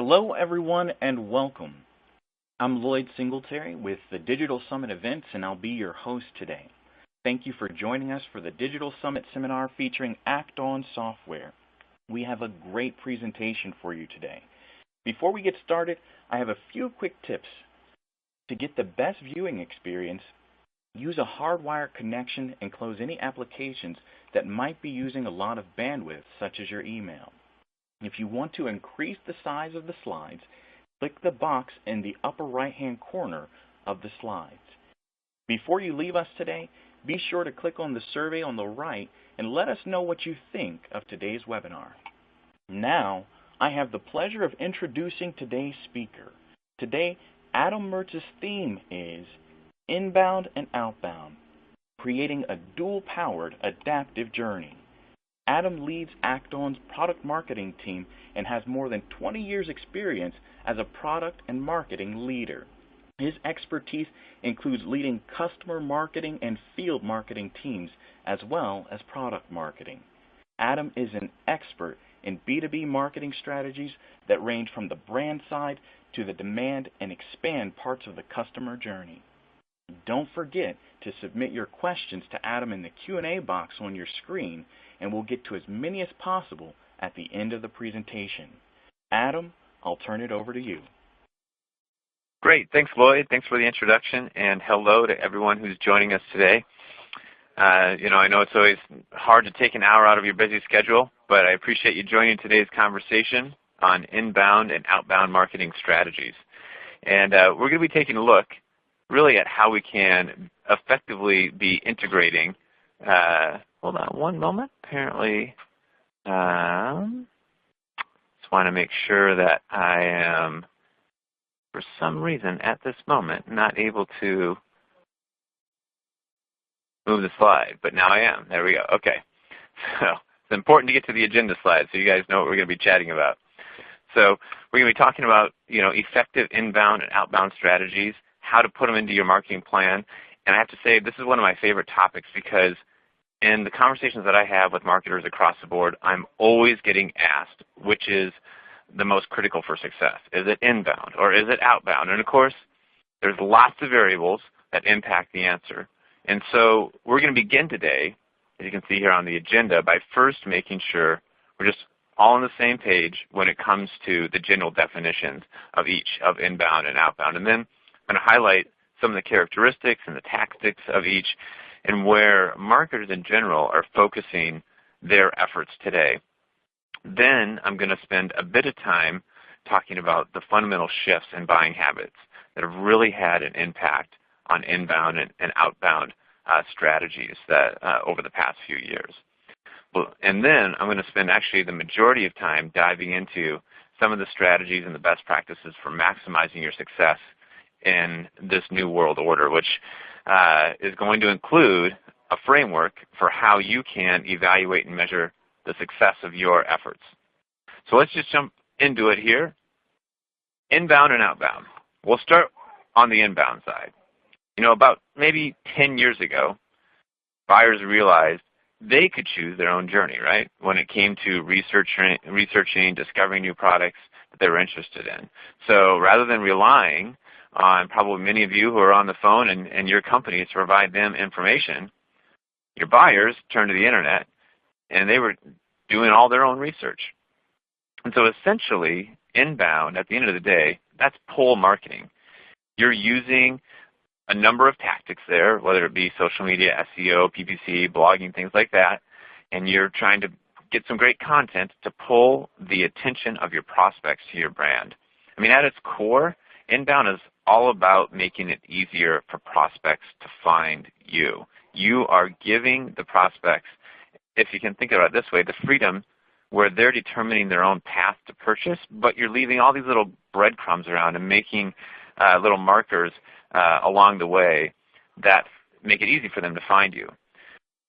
Hello everyone and welcome. I'm Lloyd Singletary with the Digital Summit events and I'll be your host today. Thank you for joining us for the Digital Summit seminar featuring Act On software. We have a great presentation for you today. Before we get started, I have a few quick tips. To get the best viewing experience, use a hardwired connection and close any applications that might be using a lot of bandwidth, such as your email. If you want to increase the size of the slides, click the box in the upper right-hand corner of the slides. Before you leave us today, be sure to click on the survey on the right and let us know what you think of today's webinar. Now, I have the pleasure of introducing today's speaker. Today, Adam Mertz's theme is Inbound and Outbound, creating a dual-powered adaptive journey. Adam leads Act On's product marketing team and has more than 20 years' experience as a product and marketing leader. His expertise includes leading customer marketing and field marketing teams, as well as product marketing. Adam is an expert in B2B marketing strategies that range from the brand side to the demand and expand parts of the customer journey. Don't forget to submit your questions to Adam in the Q&A box on your screen, and we'll get to as many as possible at the end of the presentation. Adam, I'll turn it over to you. Great. Thanks, Lloyd. Thanks for the introduction, and hello to everyone who's joining us today. I know it's always hard to take an hour out of your busy schedule, but I appreciate you joining today's conversation on inbound and outbound marketing strategies. And we're going to be taking a look really at how we can effectively be integrating. Hold on one moment. Apparently, just want to make sure that I am, for some reason at this moment, not able to move the slide, but now I am. There we go. Okay. So it's important to get to the agenda slide so you guys know what we're going to be chatting about. So we're going to be talking about, effective inbound and outbound strategies, how to put them into your marketing plan. And I have to say, this is one of my favorite topics because in the conversations that I have with marketers across the board, I'm always getting asked which is the most critical for success. Is it inbound or is it outbound? And of course, there's lots of variables that impact the answer. And so we're going to begin today, as you can see here on the agenda, by first making sure we're just all on the same page when it comes to the general definitions of each, of inbound and outbound. And then I'm going to highlight some of the characteristics and the tactics of each and where marketers in general are focusing their efforts today. Then I'm going to spend a bit of time talking about the fundamental shifts in buying habits that have really had an impact on inbound and outbound strategies that over the past few years. And then I'm going to spend actually the majority of time diving into some of the strategies and the best practices for maximizing your success in this new world order, which is going to include a framework for how you can evaluate and measure the success of your efforts. So let's just jump into it here. Inbound and outbound. We'll start on the inbound side. About maybe 10 years ago, buyers realized they could choose their own journey, right, when it came to researching, discovering new products that they were interested in. So rather than relying on probably many of you who are on the phone and your company to provide them information, your buyers turned to the internet and they were doing all their own research. And so essentially, inbound, at the end of the day, that's pull marketing. You're using a number of tactics there, whether it be social media, SEO, PPC, blogging, things like that, and you're trying to get some great content to pull the attention of your prospects to your brand. I mean, at its core, inbound is all about making it easier for prospects to find you. You are giving the prospects, if you can think about it this way, the freedom where they're determining their own path to purchase, but you're leaving all these little breadcrumbs around and making little markers along the way that make it easy for them to find you.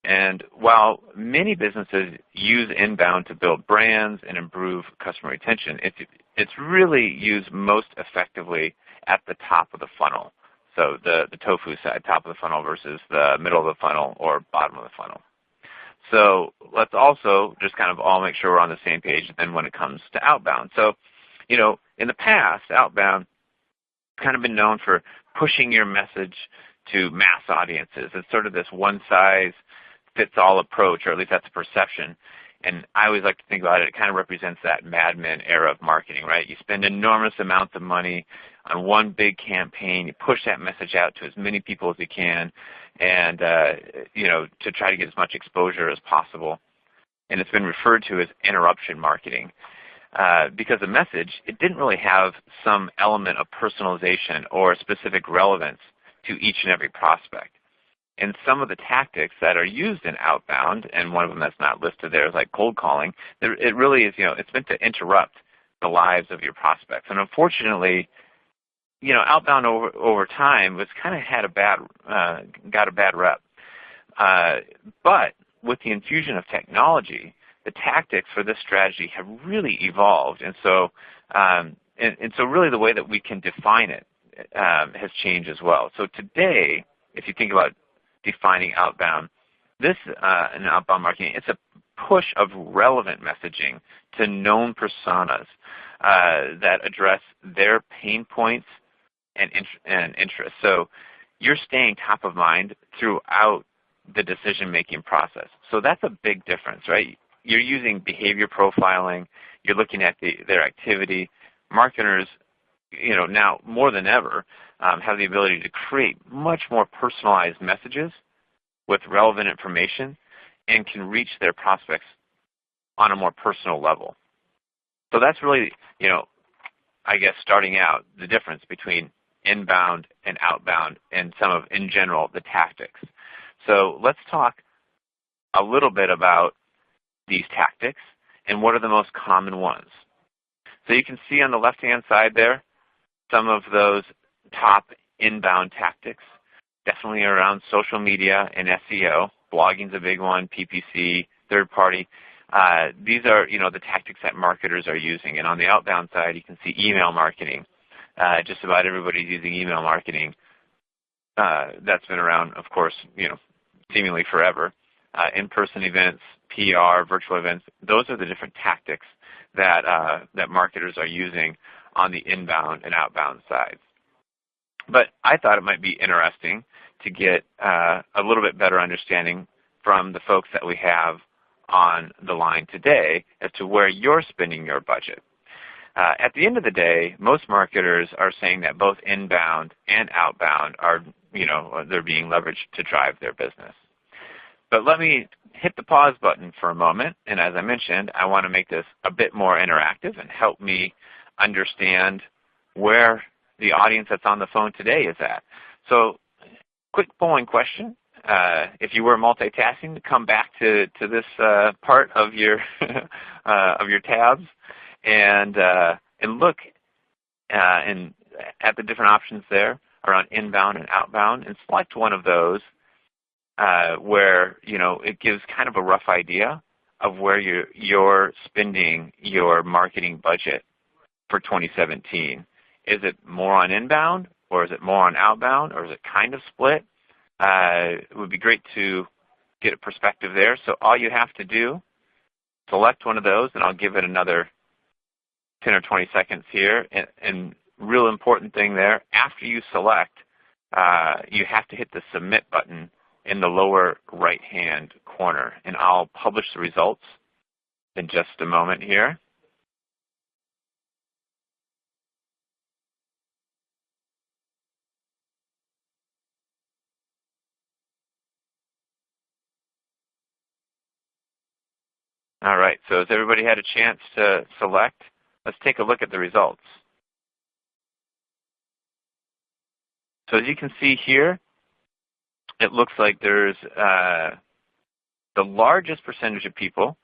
And while many businesses use inbound to build brands and improve customer retention, it's really used most effectively at the top of the funnel. So the tofu side, top of the funnel versus the middle of the funnel or bottom of the funnel. So let's also just kind of all make sure we're on the same page then when it comes to outbound. So, in the past, Outbound kind of been known for pushing your message to mass audiences. It's sort of this one-size-fits-all approach, or at least that's a perception. And I always like to think about it, it kind of represents that Mad Men era of marketing, right? You spend enormous amounts of money on one big campaign. You push that message out to as many people as you can, and to try to get as much exposure as possible. And it's been referred to as interruption marketing. Because the message, it didn't really have some element of personalization or specific relevance to each and every prospect. And some of the tactics that are used in Outbound, and one of them that's not listed there is like cold calling, it really is, it's meant to interrupt the lives of your prospects. And unfortunately, Outbound over time was kind of got a bad rep. But with the infusion of technology, the tactics for this strategy have really evolved, and so really the way that we can define it has changed as well. So today, if you think about defining Outbound, in Outbound marketing, it's a push of relevant messaging to known personas that address their pain points and interests. So you're staying top of mind throughout the decision-making process. So that's a big difference, right? You're using behavior profiling. You're looking at their activity. Marketers, now more than ever, have the ability to create much more personalized messages with relevant information and can reach their prospects on a more personal level. So that's really, I guess, starting out the difference between inbound and outbound and in general, the tactics. So let's talk a little bit about these tactics and what are the most common ones. So you can see on the left-hand side there some of those top inbound tactics, definitely around social media and SEO. Blogging's a big one, PPC, third party. These are, the tactics that marketers are using. And on the outbound side, you can see email marketing. Just about everybody's using email marketing. That's been around, of course, seemingly forever. In-person events, PR, virtual events, those are the different tactics that marketers are using on the inbound and outbound sides. But I thought it might be interesting to get a little bit better understanding from the folks that we have on the line today as to where you're spending your budget. At the end of the day, most marketers are saying that both inbound and outbound are, they're being leveraged to drive their business. But let me hit the pause button for a moment, and as I mentioned, I want to make this a bit more interactive and help me understand where the audience that's on the phone today is at. So, quick polling question. If you were multitasking, come back to this part of your of your tabs and look at the different options there around inbound and outbound, and select one of those where it gives kind of a rough idea of where you're spending your marketing budget for 2017. Is it more on inbound, or is it more on outbound, or is it kind of split? It would be great to get a perspective there. So all you have to do, select one of those, and I'll give it another 10 or 20 seconds here. And real important thing there, after you select, you have to hit the submit button in the lower right-hand corner. And I'll publish the results in just a moment here. All right, so has everybody had a chance to select? Let's take a look at the results. So as you can see here, it looks like there's the largest percentage of people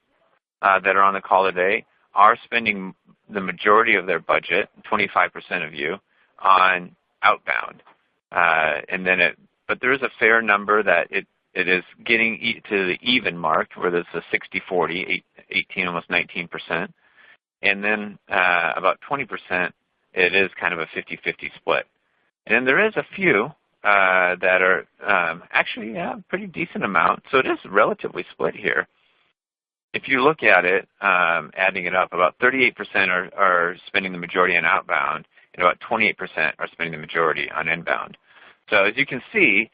that are on the call today are spending the majority of their budget, 25% of you, on outbound. But there is a fair number that it is getting to the even mark, where there's a 60-40, 18, almost 19%. And then about 20%, it is kind of a 50-50 split. And then there is a few that are actually a pretty decent amount, so it is relatively split here. if you look at it, adding it up, about 38% are spending the majority on outbound, and about 28% are spending the majority on inbound. So as you can see,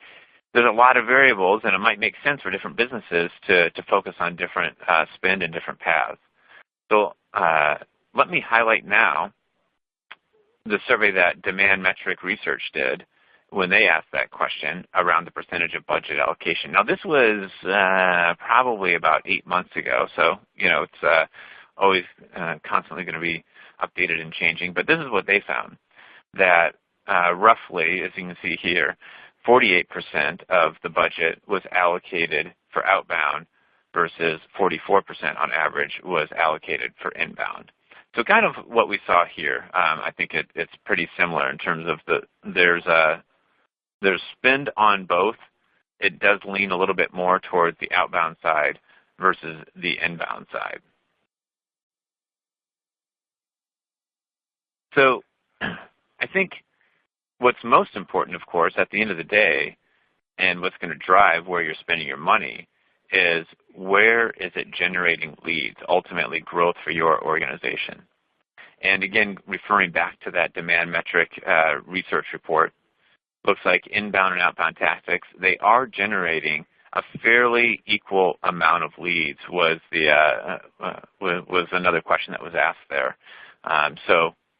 there's a lot of variables, and it might make sense for different businesses to focus on different spend and different paths. So let me highlight now the survey that Demand Metric Research did when they asked that question around the percentage of budget allocation. Now, this was probably about 8 months ago, so it's always constantly going to be updated and changing. But this is what they found, that roughly, as you can see here, 48% of the budget was allocated for outbound versus 44% on average was allocated for inbound. So kind of what we saw here, I think it's pretty similar in terms of there's spend on both. It does lean a little bit more towards the outbound side versus the inbound side. So I think what's most important, of course, at the end of the day, and what's going to drive where you're spending your money, is where is it generating leads, ultimately growth for your organization. And again, referring back to that Demand Metric research report, looks like inbound and outbound tactics, they are generating a fairly equal amount of leads was another question that was asked there.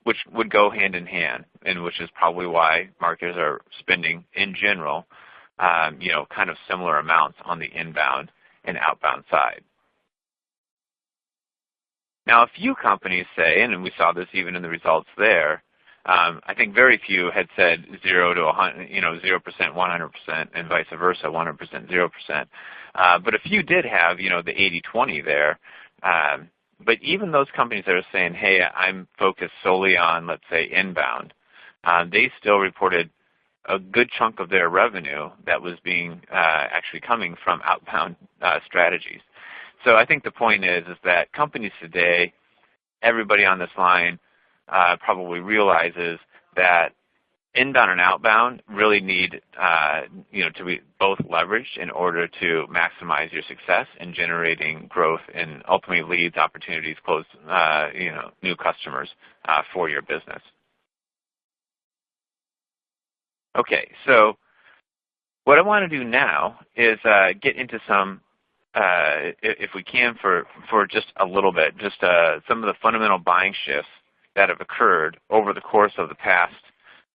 Which would go hand in hand, and which is probably why marketers are spending in general, kind of similar amounts on the inbound and outbound side. Now, a few companies say, and we saw this even in the results there, I think very few had said 0 to 100, 0%, 100%, and vice versa, 100%, 0%. But a few did have, the 80-20 there. But even those companies that are saying, hey, I'm focused solely on, let's say, inbound, they still reported a good chunk of their revenue that was being actually coming from outbound strategies. So I think the point is that companies today, everybody on this line probably realizes that inbound and outbound really need to be both leveraged in order to maximize your success in generating growth and ultimately leads, opportunities, close new customers for your business. Okay, so what I want to do now is get into some, if we can, for just a little bit, just some of the fundamental buying shifts that have occurred over the course of the past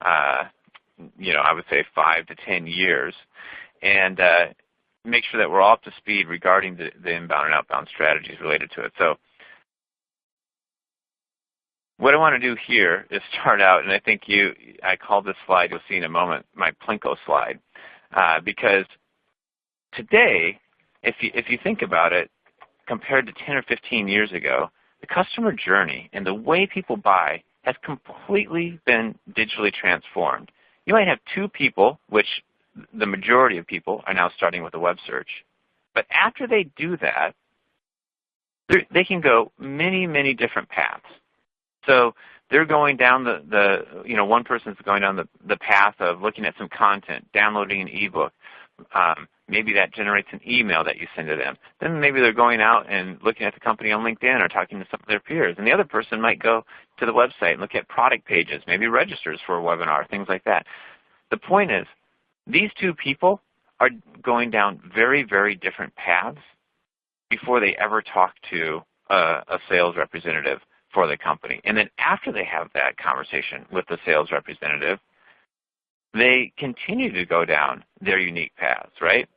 I would say 5 to 10 years, and make sure that we're all up to speed regarding the inbound and outbound strategies related to it. So what I want to do here is start out, and I think I call this slide, you'll see in a moment, my Plinko slide, because today, if you think about it, compared to 10 or 15 years ago, the customer journey and the way people buy has completely been digitally transformed. You might have two people, which the majority of people are now starting with a web search. But after they do that, they can go many, many different paths. So they're going down one person's going down the path of looking at some content, downloading an ebook. Maybe that generates an email that you send to them. Then maybe they're going out and looking at the company on LinkedIn or talking to some of their peers. And the other person might go to the website and look at product pages, maybe registers for a webinar, things like that. The point is, these two people are going down very, very different paths before they ever talk to a sales representative for the company. And then after they have that conversation with the sales representative, they continue to go down their unique paths, right?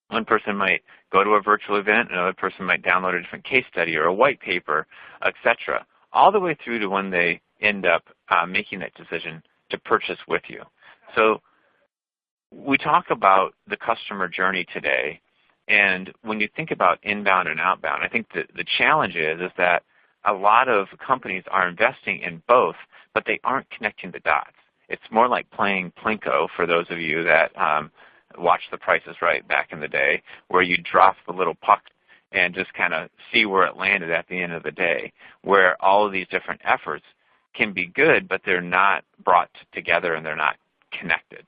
One person might go to a virtual event, another person might download a different case study or a white paper, etc., all the way through to when they end up making that decision to purchase with you. So we talk about the customer journey today, and when you think about inbound and outbound, I think the challenge is that a lot of companies are investing in both, but they aren't connecting the dots. It's more like playing Plinko, for those of you that watched The Price is Right back in the day, where you drop the little puck and just kind of see where it landed at the end of the day, where all of these different efforts can be good, but they're not brought together and they're not connected.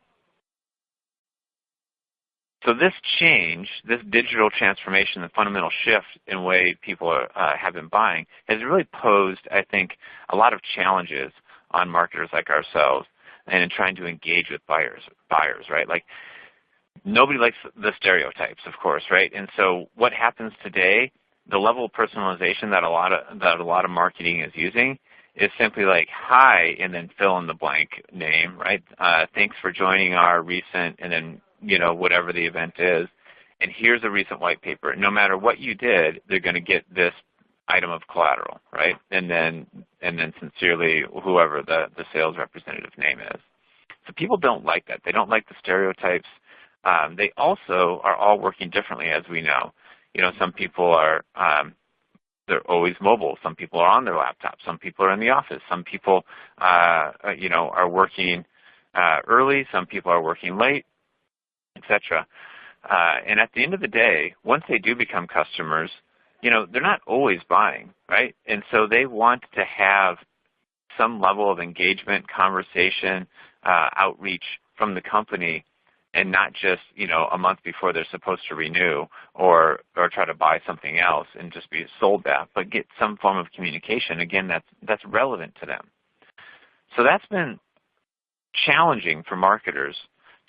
So this change, this digital transformation, the fundamental shift in the way people have been buying has really posed, I think, a lot of challenges on marketers like ourselves and in trying to engage with buyers, right? Like, nobody likes the stereotypes, of course, right? And so what happens today, the level of personalization that a lot of marketing is using is simply like, hi, and then fill in the blank name, right? Thanks for joining our recent, and then, whatever the event is, and here's a recent white paper. No matter what you did, they're going to get this item of collateral, right? And then sincerely, whoever the sales representative name is. So people don't like that. They don't like the stereotypes. They also are all working differently, as we know. Some people are they're always mobile. Some people are on their laptop. Some people are in the office. Some people are working early. Some people are working late, etc. And at the end of the day, once they do become customers, they're not always buying, right? And so they want to have some level of engagement, conversation, outreach from the company, and not just, a month before they're supposed to renew or try to buy something else and just be sold that, but get some form of communication, again, that's relevant to them. So that's been challenging for marketers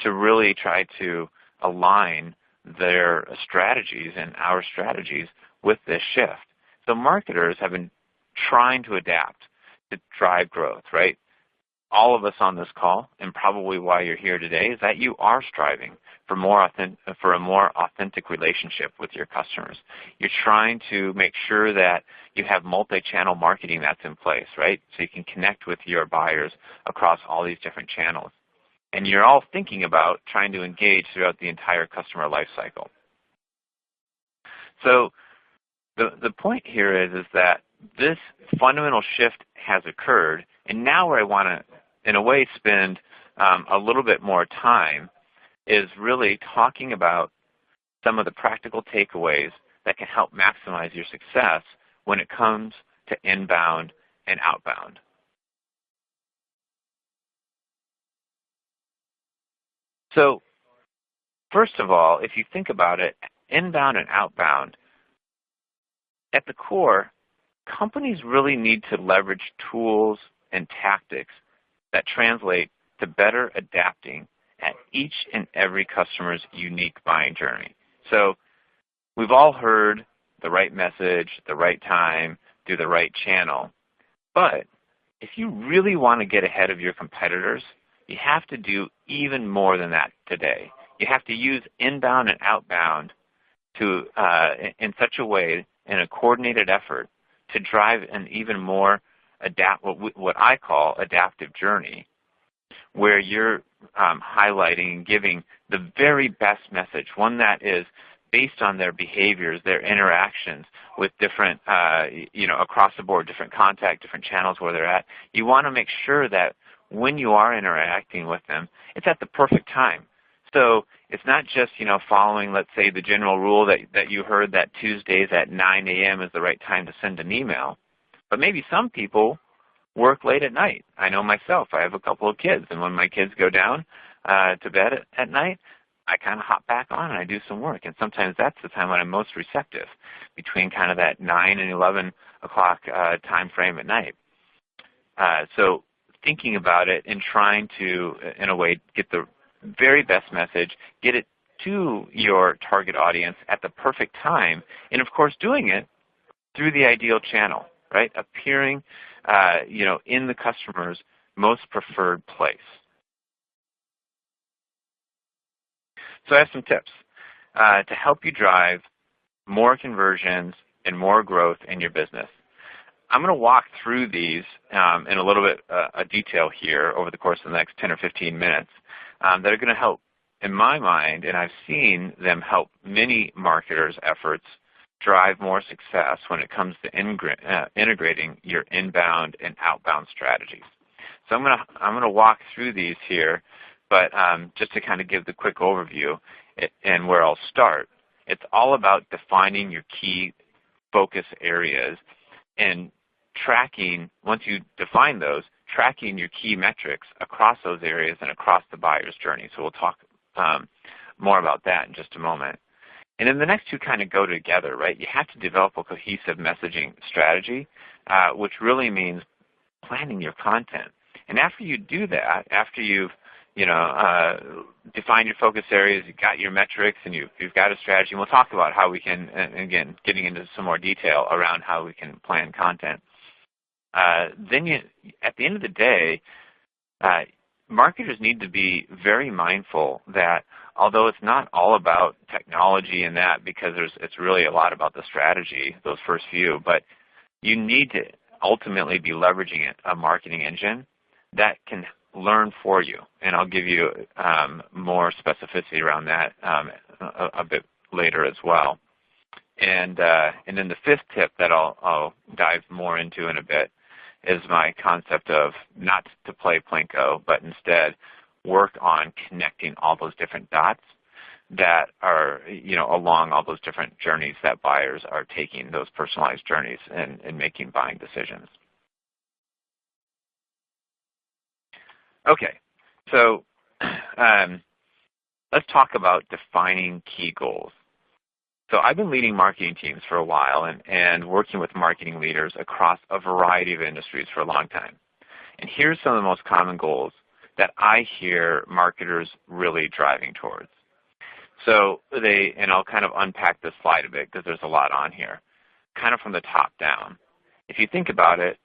to really try to align their strategies and our strategies with this shift. So marketers have been trying to adapt to drive growth, right? All of us on this call, and probably why you're here today, is that you are striving for a more authentic relationship with your customers. You're trying to make sure that you have multi-channel marketing that's in place, right? So you can connect with your buyers across all these different channels. And you're all thinking about trying to engage throughout the entire customer life cycle. So the point here is that this fundamental shift has occurred, and now where I want to, in a way, spend a little bit more time is really talking about some of the practical takeaways that can help maximize your success when it comes to inbound and outbound. So first of all, if you think about it, inbound and outbound, at the core, companies really need to leverage tools and tactics that translate to better adapting at each and every customer's unique buying journey. So we've all heard the right message, the right time, through the right channel. But if you really want to get ahead of your competitors, you have to do even more than that today. You have to use inbound and outbound to, in such a way, in a coordinated effort, to drive an even more what I call adaptive journey, where you're highlighting and giving the very best message, one that is based on their behaviors, their interactions with different, across the board, different contact, different channels where they're at. You want to make sure that when you are interacting with them, it's at the perfect time. So it's not just, following, let's say, the general rule that you heard that Tuesdays at 9 a.m. is the right time to send an email. But maybe some people work late at night. I know myself. I have a couple of kids, and when my kids go down to bed at night, I kind of hop back on and I do some work. And sometimes that's the time when I'm most receptive, between kind of that 9 and 11 o'clock time frame at night. So thinking about it and trying to, in a way, get the very best message, get it to your target audience at the perfect time, and of course doing it through the ideal channel, right? Appearing, in the customer's most preferred place. So I have some tips to help you drive more conversions and more growth in your business. I'm going to walk through these in a little bit of detail here over the course of the next 10 or 15 minutes that are going to help, in my mind, and I've seen them help many marketers' efforts drive more success when it comes to integrating your inbound and outbound strategies. So I'm going to walk through these here, but just to kind of give the quick overview and where I'll start, it's all about defining your key focus areas and tracking, once you define those, tracking your key metrics across those areas and across the buyer's journey. So we'll talk more about that in just a moment. And then the next two kind of go together, right? You have to develop a cohesive messaging strategy, which really means planning your content. And after you do that, after you've defined your focus areas, you've got your metrics, and you've got a strategy, and we'll talk about how we can, and again, getting into some more detail around how we can plan content. Then at the end of the day, marketers need to be very mindful that although it's not all about technology and that, because it's really a lot about the strategy, those first few, but you need to ultimately be leveraging a marketing engine that can learn for you. And I'll give you more specificity around that a bit later as well. And then the fifth tip that I'll dive more into in a bit is my concept of not to play Plinko, but instead work on connecting all those different dots that are, along all those different journeys that buyers are taking, those personalized journeys and making buying decisions. Okay, so let's talk about defining key goals. So I've been leading marketing teams for a while and working with marketing leaders across a variety of industries for a long time. And here's some of the most common goals that I hear marketers really driving towards. So and I'll kind of unpack this slide a bit because there's a lot on here, kind of from the top down. If you think about it,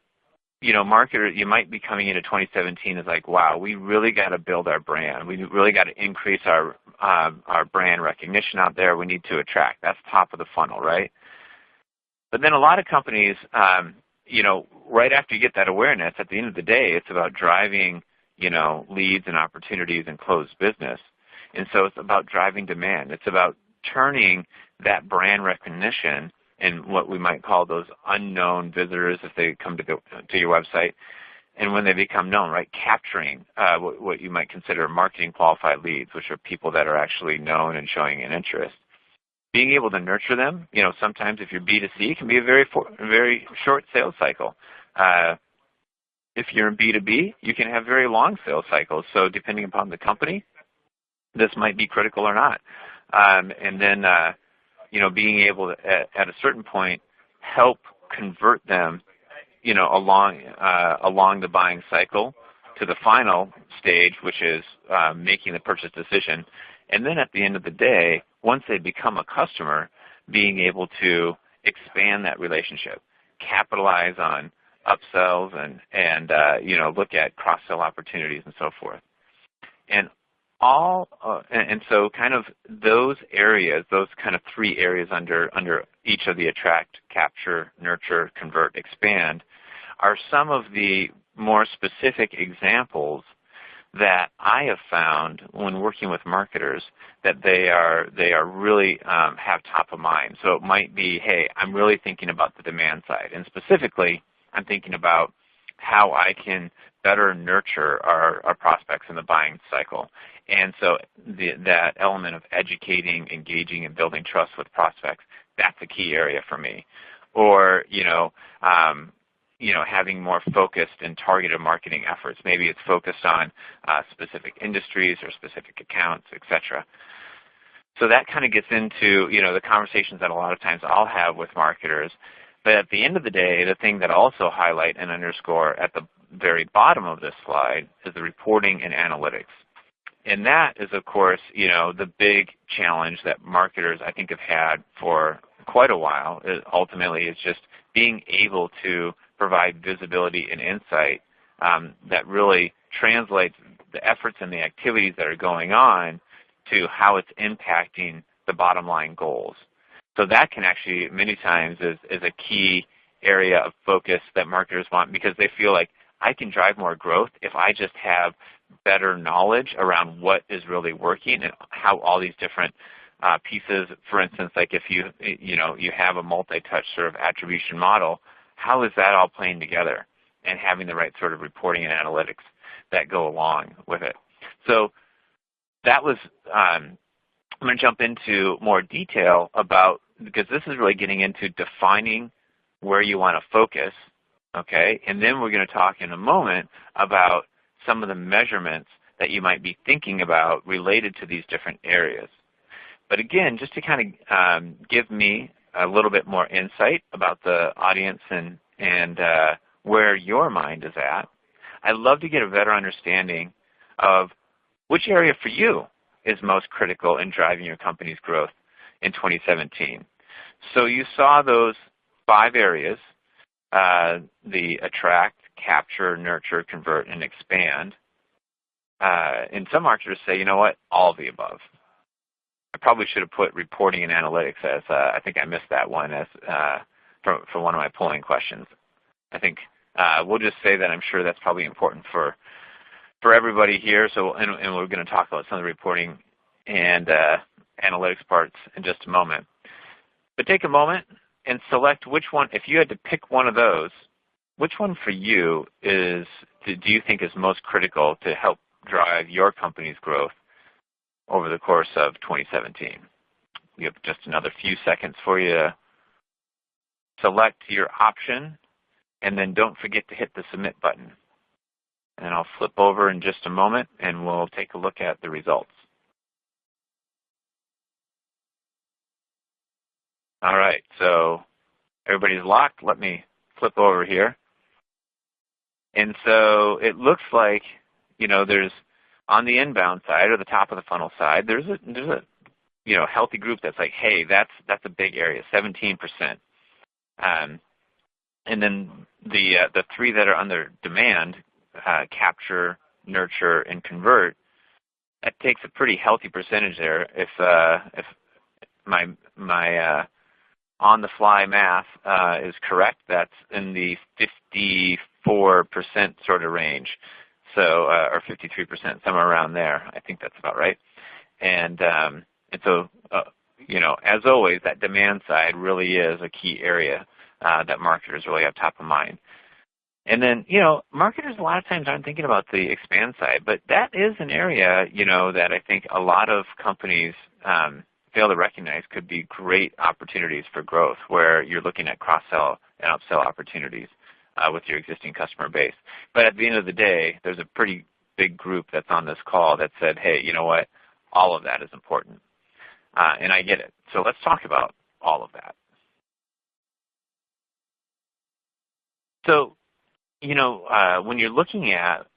marketer, you might be coming into 2017 as like, wow, we really got to build our brand. We really got to increase our brand recognition out there. We need to attract. That's top of the funnel, right? But then a lot of companies, right after you get that awareness, at the end of the day, it's about driving, leads and opportunities and closed business. And so it's about driving demand. It's about turning that brand recognition and what we might call those unknown visitors if they come to your website, and when they become known, right, capturing what you might consider marketing qualified leads, which are people that are actually known and showing an interest. Being able to nurture them, sometimes if you're B2C, it can be a very short sales cycle. If you're in B2B, you can have very long sales cycles. So depending upon the company, this might be critical or not. And then being able to, at a certain point, help convert them, along the buying cycle to the final stage, which is making the purchase decision. And then at the end of the day, once they become a customer, being able to expand that relationship, capitalize on upsells and look at cross-sell opportunities and so forth. And so kind of those areas, those kind of three areas under each of the attract, capture, nurture, convert, expand, are some of the more specific examples that I have found when working with marketers that they are really have top of mind. So it might be, hey, I'm really thinking about the demand side, and specifically, I'm thinking about how I can better nurture our prospects in the buying cycle. And so that element of educating, engaging, and building trust with prospects, that's a key area for me. Or, having more focused and targeted marketing efforts. Maybe it's focused on specific industries or specific accounts, etc. So that kind of gets into, the conversations that a lot of times I'll have with marketers. But at the end of the day, the thing that I also highlight and underscore at the very bottom of this slide is the reporting and analytics. And that is, of course, the big challenge that marketers, I think, have had for quite a while. Ultimately, is just being able to provide visibility and insight that really translates the efforts and the activities that are going on to how it's impacting the bottom line goals. So that can actually, many times, is a key area of focus that marketers want, because they feel like I can drive more growth if I just have better knowledge around what is really working and how all these different pieces, for instance, like if you have a multi-touch sort of attribution model, how is that all playing together, and having the right sort of reporting and analytics that go along with it. So that was, I'm going to jump into more detail about, because this is really getting into defining where you want to focus, okay? And then we're going to talk in a moment about some of the measurements that you might be thinking about related to these different areas, But again, just to kind of give me a little bit more insight about the audience and where your mind is at, I'd love to get a better understanding of which area for you is most critical in driving your company's growth in 2017. So you saw those 5 areas, the attract, capture, nurture, convert, and expand. And some marketers say, you know what, all of the above. I probably should have put reporting and analytics as, I think I missed that one as for one of my polling questions. I think we'll just say that I'm sure that's probably important for everybody here. So, and we're going to talk about some of the reporting and analytics parts in just a moment. But take a moment and select which one, if you had to pick one of those, which one for you do you think is most critical to help drive your company's growth over the course of 2017? We have just another few seconds for you to select your option, and then don't forget to hit the submit button. And I'll flip over in just a moment, and we'll take a look at the results. All right, so everybody's locked. Let me flip over here. And so it looks like, you know, there's on the inbound side or the top of the funnel side, there's a you know, healthy group that's like, hey, that's a big area, 17%. And then the 3 that are under demand, capture, nurture, and convert, that takes a pretty healthy percentage there. If my on-the-fly math is correct, that's in the 54% sort of range, so or 53%, somewhere around there. I think that's about right. And so, you know, as always, that demand side really is a key area that marketers really have top of mind. And then, you know, marketers a lot of times aren't thinking about the expand side, but that is an area, you know, that I think a lot of companies fail to recognize could be great opportunities for growth, where you're looking at cross-sell and upsell opportunities with your existing customer base. But at the end of the day, there's a pretty big group that's on this call that said, hey, you know what, all of that is important. And I get it. So let's talk about all of that. So, you know, when you're looking at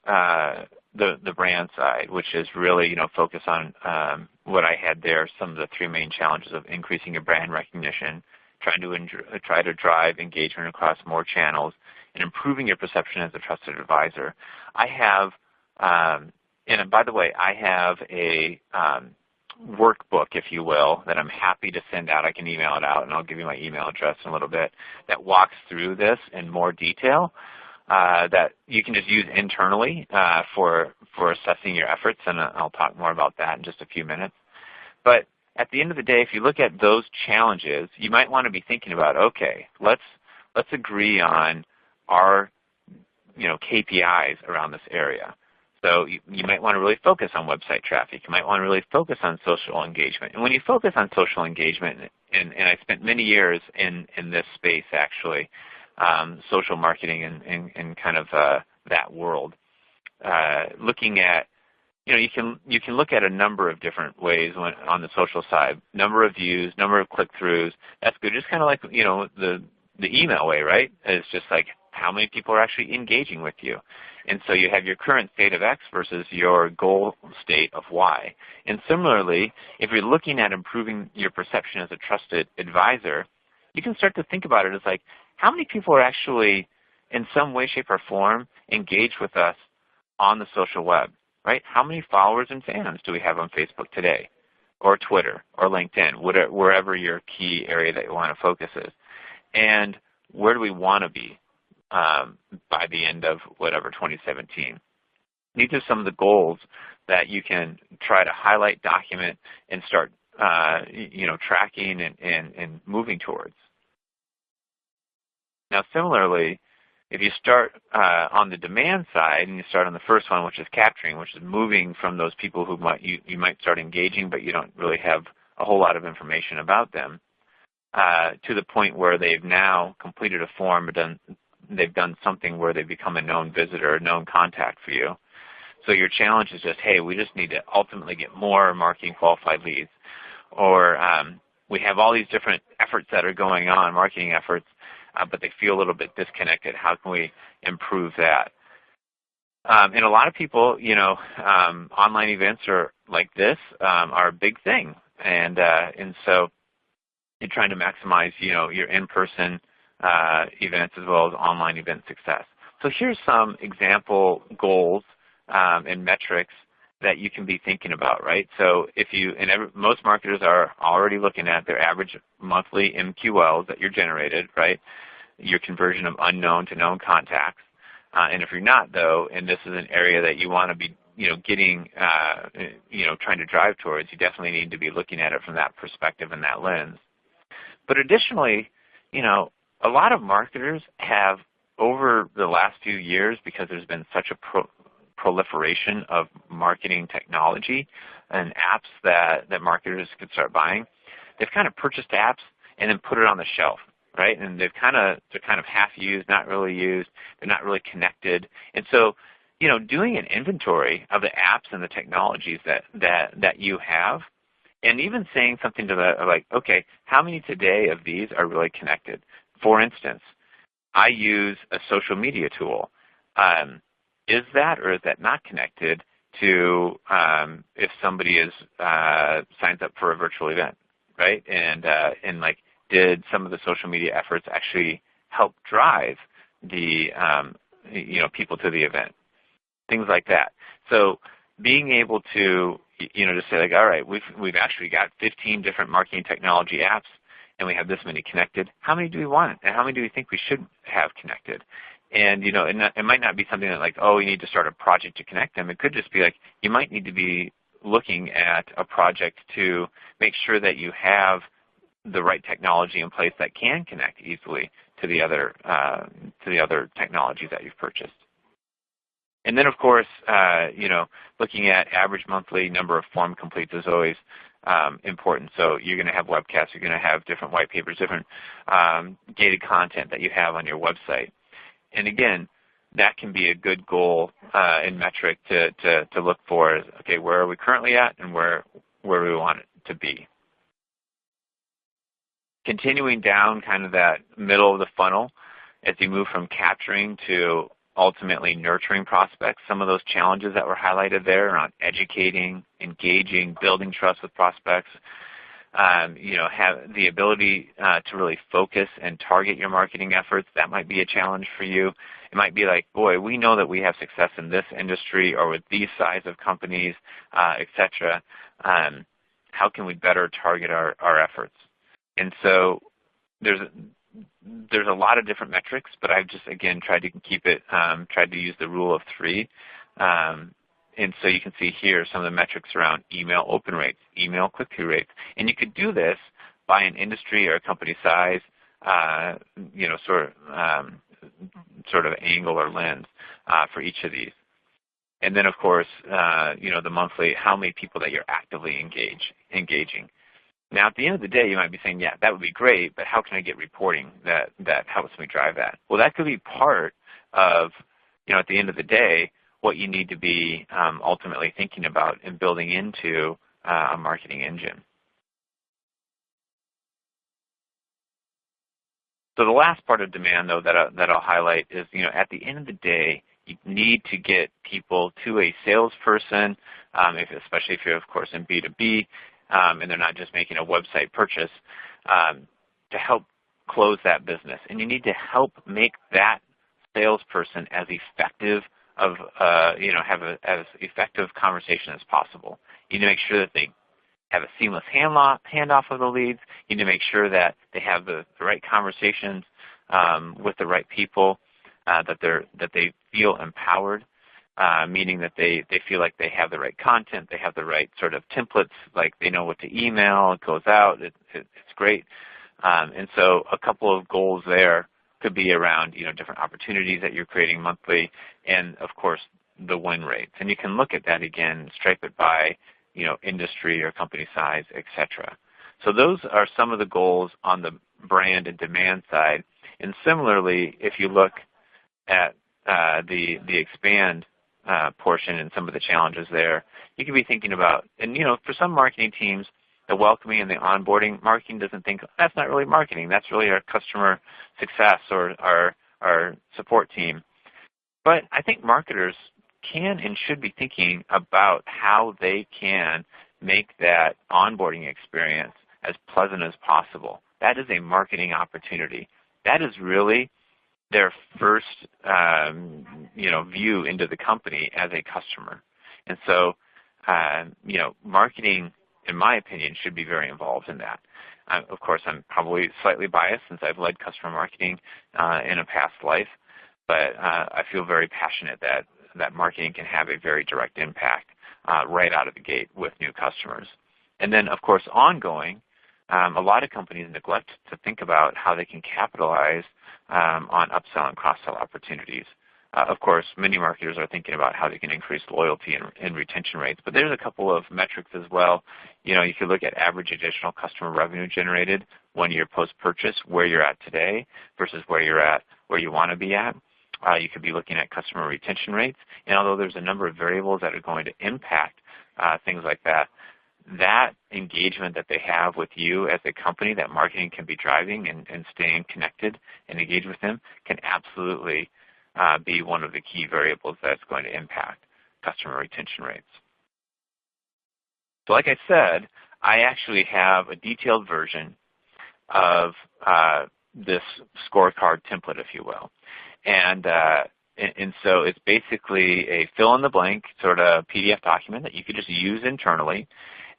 the brand side, which is really, you know, focus on what I had there, some of the 3 main challenges of increasing your brand recognition, try to drive engagement across more channels, and improving your perception as a trusted advisor. I have, and by the way, I have a workbook, if you will, that I'm happy to send out. I can email it out, and I'll give you my email address in a little bit, that walks through this in more detail. That you can just use internally for assessing your efforts, and I'll talk more about that in just a few minutes. But at the end of the day, if you look at those challenges, you might want to be thinking about, okay, let's agree on our, you know, KPIs around this area. So you might want to really focus on website traffic. You might want to really focus on social engagement. And when you focus on social engagement, and I spent many years in this space actually, social marketing and kind of that world, looking at, you know, you can look at a number of different ways on the social side. Number of views, number of click-throughs, that's good. Just kind of like, you know, the email way, right? It's just like how many people are actually engaging with you. And so you have your current state of X versus your goal state of Y. And similarly, if you're looking at improving your perception as a trusted advisor, you can start to think about it as like, how many people are actually, in some way, shape, or form, engaged with us on the social web, right? How many followers and fans do we have on Facebook today, or Twitter, or LinkedIn, wherever your key area that you want to focus is? And where do we want to be by the end of whatever 2017? These are some of the goals that you can try to highlight, document, and start you know, tracking and moving towards. Now, similarly, if you start on the demand side and you start on the first one, which is capturing, which is moving from those people who you might start engaging, but you don't really have a whole lot of information about them, to the point where they've now completed a form, they've done something where they've become a known visitor, a known contact for you. So your challenge is just, hey, we just need to ultimately get more marketing qualified leads. or we have all these different efforts that are going on, marketing efforts, but they feel a little bit disconnected. How can we improve that? And a lot of people, online events are like this are a big thing, and so you're trying to maximize, your in-person events as well as online event success. So here's some example goals and metrics that you can be thinking about, right? So most marketers are already looking at their average monthly MQLs that you're generated, right? Your conversion of unknown to known contacts. And if you're not, though, and this is an area that you want to be, getting, trying to drive towards, you definitely need to be looking at it from that perspective and that lens. But additionally, a lot of marketers have, over the last few years, because there's been such a proliferation of marketing technology and apps that marketers could start buying, they've kind of purchased apps and then put it on the shelf, right? And they're kind of half used, not really used, they're not really connected. And so, doing an inventory of the apps and the technologies that you have, and even saying something to like, okay, how many today of these are really connected? For instance, I use a social media tool. Is that or is that not connected to if somebody signs up for a virtual event, right? And did some of the social media efforts actually help drive the people to the event? Things like that. So being able to just say like, all right, we've actually got 15 different marketing technology apps, and we have this many connected. How many do we want, and how many do we think we should have connected? And it might not be something that like, oh, we need to start a project to connect them. It could just be like you might need to be looking at a project to make sure that you have the right technology in place that can connect easily to the other technologies that you've purchased. And then, of course, looking at average monthly number of form completes is always important. So you're going to have webcasts, you're going to have different white papers, different gated content that you have on your website. And again, that can be a good goal and metric to look for. Okay, where are we currently at, and where do we want it to be? Continuing down kind of that middle of the funnel, as you move from capturing to ultimately nurturing prospects, some of those challenges that were highlighted there around educating, engaging, building trust with prospects, have the ability to really focus and target your marketing efforts. That might be a challenge for you. It might be like, boy, we know that we have success in this industry or with these size of companies, et cetera. How can we better target our efforts? And so there's a lot of different metrics, but I've just, again, tried to keep it, tried to use the rule of 3. And so you can see here some of the metrics around email open rates, email click-through rates. And you could do this by an industry or a company size, sort of angle or lens for each of these. And then, of course, the monthly, how many people that you're actively engaging. Now, at the end of the day, you might be saying, yeah, that would be great, but how can I get reporting that helps me drive that? Well, that could be part of, at the end of the day, what you need to be ultimately thinking about and building into a marketing engine. So the last part of demand, though, that I'll highlight is, at the end of the day, you need to get people to a salesperson, especially if you're, of course, in B2B, and they're not just making a website purchase, to help close that business. And you need to help make that salesperson as effective have as effective conversation as possible. You need to make sure that they have a seamless handoff of the leads. You need to make sure that they have the right conversations with the right people, that they feel empowered, meaning that they feel like they have the right content, they have the right sort of templates, like they know what to email, it goes out, it's great. And so a couple of goals there could be around different opportunities that you're creating monthly, and of course the win rates. And you can look at that again, stripe it by industry or company size, etc. So those are some of the goals on the brand and demand side. And similarly, if you look at the expand portion and some of the challenges there, you can be thinking about, and for some marketing teams, the welcoming and the onboarding, marketing doesn't think, that's not really marketing. That's really our customer success or our support team. But I think marketers can and should be thinking about how they can make that onboarding experience as pleasant as possible. That is a marketing opportunity. That is really their first view into the company as a customer. And so, marketing, in my opinion, should be very involved in that. Of course, I'm probably slightly biased since I've led customer marketing in a past life, but I feel very passionate that marketing can have a very direct impact right out of the gate with new customers. And then, of course, ongoing, a lot of companies neglect to think about how they can capitalize on upsell and cross-sell opportunities. Of course, many marketers are thinking about how they can increase loyalty and retention rates, but there's a couple of metrics as well. You could look at average additional customer revenue generated 1 year post-purchase, where you're at today versus where you want to be at. You could be looking at customer retention rates, and although there's a number of variables that are going to impact things like that, that engagement that they have with you as a company that marketing can be driving and staying connected and engaged with them can absolutely be one of the key variables that's going to impact customer retention rates. So like I said, I actually have a detailed version of this scorecard template, if you will. And so it's basically a fill-in-the-blank sort of PDF document that you could just use internally,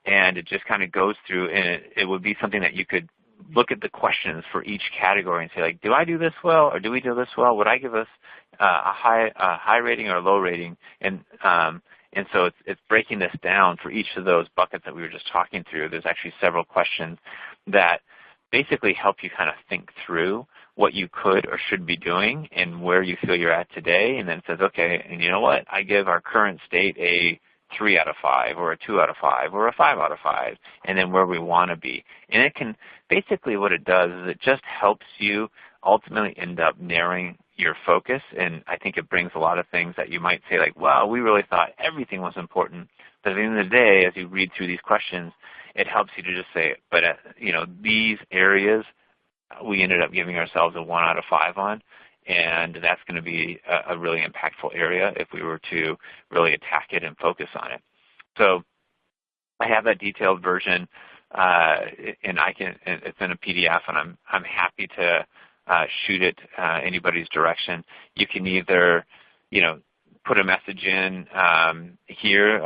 and it just kind of goes through, and it would be something that you could look at the questions for each category and say, like, do I do this well, or do we do this well? Would I give us a high rating or a low rating? And so it's breaking this down for each of those buckets that we were just talking through. There's actually several questions that basically help you kind of think through what you could or should be doing and where you feel you're at today, and then it says, okay, and you know what? I give our current state a 3 out of 5 or a 2 out of 5 or a 5 out of 5, and then where we want to be. And it can, basically what it does is it just helps you ultimately end up narrowing your focus, and I think it brings a lot of things that you might say, like, well, we really thought everything was important. But at the end of the day, as you read through these questions, it helps you to just say, but these areas we ended up giving ourselves a 1 out of 5 on, and that's going to be a really impactful area if we were to really attack it and focus on it. So I have that detailed version, and it's in a PDF, and I'm happy to shoot it anybody's direction. You can either, put a message in here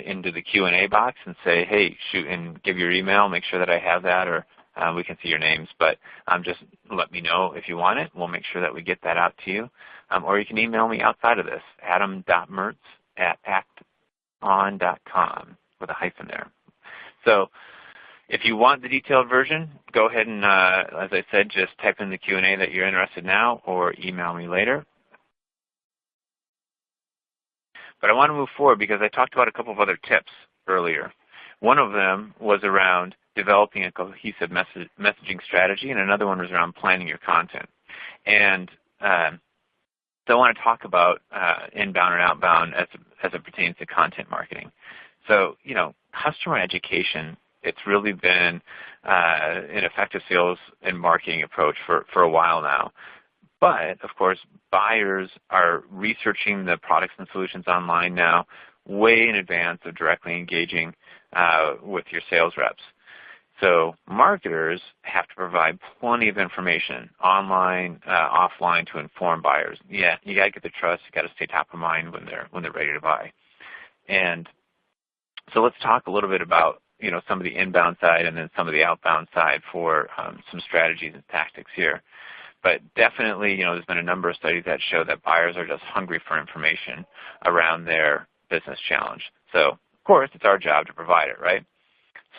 into the Q&A box and say, hey, shoot and give your email, make sure that I have that, or we can see your names, but just let me know if you want it. We'll make sure that we get that out to you. Or you can email me outside of this, adam.mertz@acton.com with a hyphen there. So if you want the detailed version, go ahead and, as I said, just type in the Q&A that you're interested now or email me later. But I want to move forward because I talked about a couple of other tips earlier. One of them was around developing a cohesive messaging strategy, and another one was around planning your content. And so I want to talk about inbound and outbound as it pertains to content marketing. So, customer education, it's really been an effective sales and marketing approach for a while now. But, of course, buyers are researching the products and solutions online now way in advance of directly engaging with your sales reps. So marketers have to provide plenty of information online, offline to inform buyers. Yeah, you got to get the trust. You got to stay top of mind when they're ready to buy. And so let's talk a little bit about some of the inbound side and then some of the outbound side for some strategies and tactics here. But definitely, there's been a number of studies that show that buyers are just hungry for information around their business challenge. So, of course, it's our job to provide it, right?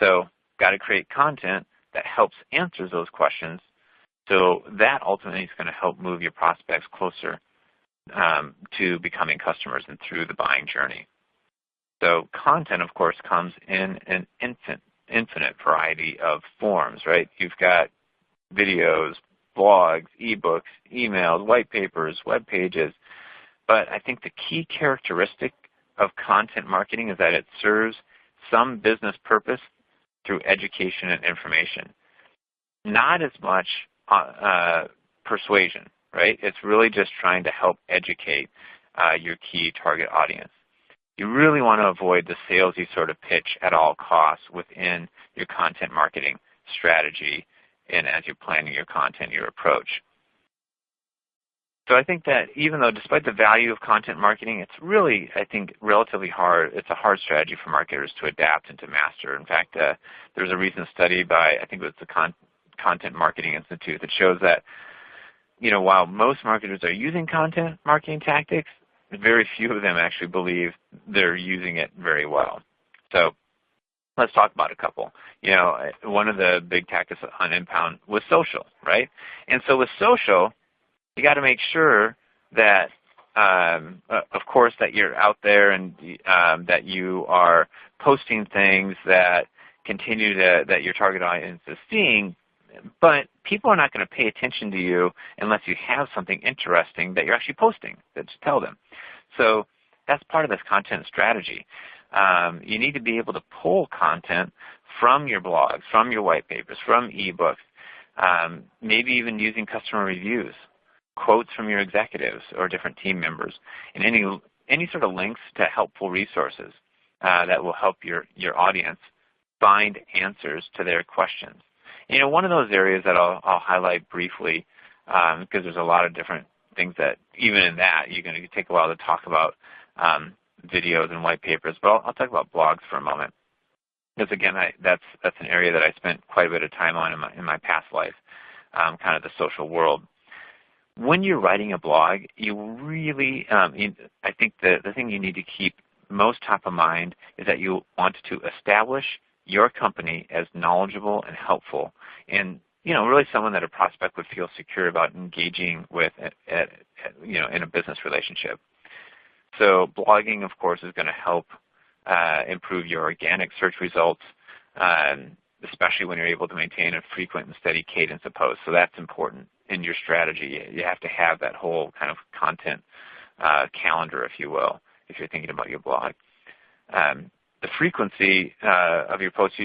So, got to create content that helps answer those questions. So that ultimately is going to help move your prospects closer to becoming customers and through the buying journey. So content, of course, comes in an infinite variety of forms, right? You've got videos, blogs, ebooks, emails, white papers, web pages. But I think the key characteristic of content marketing is that it serves some business purpose through education and information. Not as much persuasion, right? It's really just trying to help educate your key target audience. You really want to avoid the salesy sort of pitch at all costs within your content marketing strategy and as you're planning your content, your approach. So I think that even though despite the value of content marketing, it's really, I think, relatively hard. It's a hard strategy for marketers to adapt and to master. In fact, there's a recent study by, I think it was the Content Marketing Institute, that shows that, while most marketers are using content marketing tactics, very few of them actually believe they're using it very well. So let's talk about a couple. One of the big tactics on Outbound was social, right? And so with social, you got to make sure that, of course, that you're out there and that you are posting things that that your target audience is seeing. But people are not going to pay attention to you unless you have something interesting that you're actually posting to tell them. So that's part of this content strategy. You need to be able to pull content from your blogs, from your white papers, from ebooks, maybe even using customer reviews, quotes from your executives or different team members, and any sort of links to helpful resources that will help your audience find answers to their questions. One of those areas that I'll highlight briefly, because there's a lot of different things that, even in that, you're going to take a while to talk about videos and white papers, but I'll talk about blogs for a moment. Because again, that's an area that I spent quite a bit of time on in my past life, kind of the social world. When you're writing a blog, you really, I think the thing you need to keep most top of mind is that you want to establish your company as knowledgeable and helpful, and really someone that a prospect would feel secure about engaging with in a business relationship. So blogging, of course, is going to help improve your organic search results, especially when you're able to maintain a frequent and steady cadence of posts. So that's important in your strategy. You have to have that whole kind of content calendar, if you will, if you're thinking about your blog. The frequency of your posts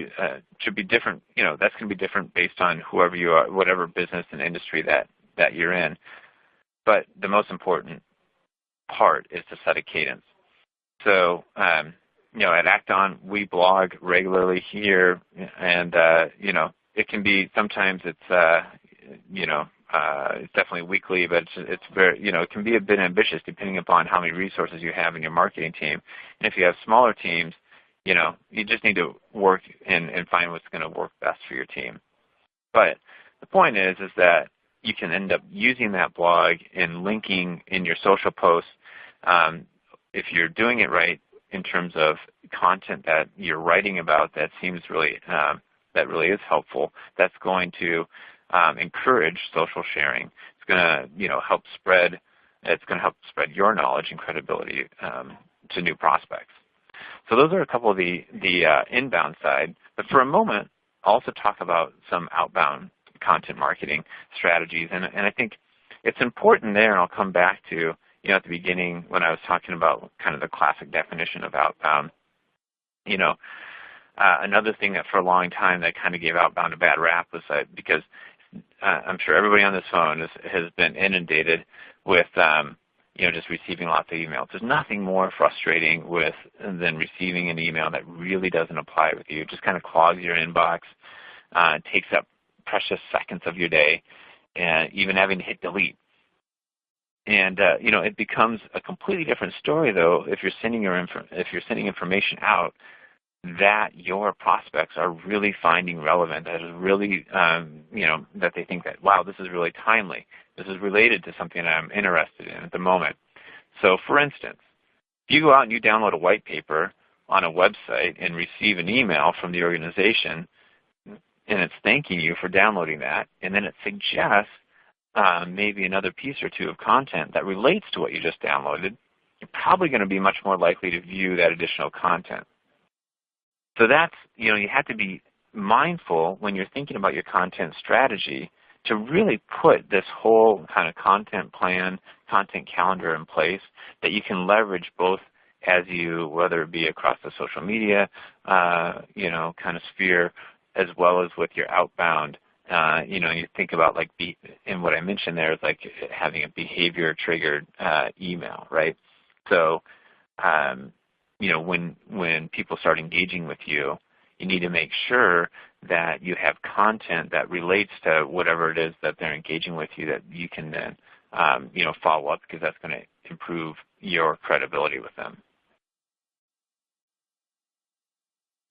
should be different. That's going to be different based on whoever you are, whatever business and industry that you're in. But the most important part is to set a cadence. So, at Outbound, we blog regularly here, and it can be sometimes it's definitely weekly, but it's very it can be a bit ambitious depending upon how many resources you have in your marketing team. And if you have smaller teams, you just need to work and find what's going to work best for your team. But the point is that you can end up using that blog and linking in your social posts if you're doing it right in terms of content that you're writing about that seems really that really is helpful. That's going to encourage social sharing. It's going to help spread. It's going to help spread your knowledge and credibility to new prospects. So those are a couple of the inbound side. But for a moment, I'll also talk about some outbound content marketing strategies. And I think it's important there, and I'll come back to, at the beginning when I was talking about kind of the classic definition of outbound. Another thing that for a long time that kind of gave outbound a bad rap was that because I'm sure everybody on this phone has been inundated with just receiving lots of emails. There's nothing more frustrating than receiving an email that really doesn't apply with you. It just kind of clogs your inbox, takes up precious seconds of your day, and even having to hit delete. And it becomes a completely different story though if you're sending information out that your prospects are really finding relevant, that is really that they think that, wow, this is really timely. This is related to something that I'm interested in at the moment. So for instance, if you go out and you download a white paper on a website and receive an email from the organization and it's thanking you for downloading that, and then it suggests maybe another piece or two of content that relates to what you just downloaded, you're probably going to be much more likely to view that additional content. So that's, you have to be mindful when you're thinking about your content strategy to really put this whole kind of content plan, content calendar in place that you can leverage both as you, whether it be across the social media, kind of sphere, as well as with your outbound. You think about and what I mentioned there is like having a behavior-triggered email, right? So, when people start engaging with you, you need to make sure that you have content that relates to whatever it is that they're engaging with you that you can then, follow up, because that's going to improve your credibility with them.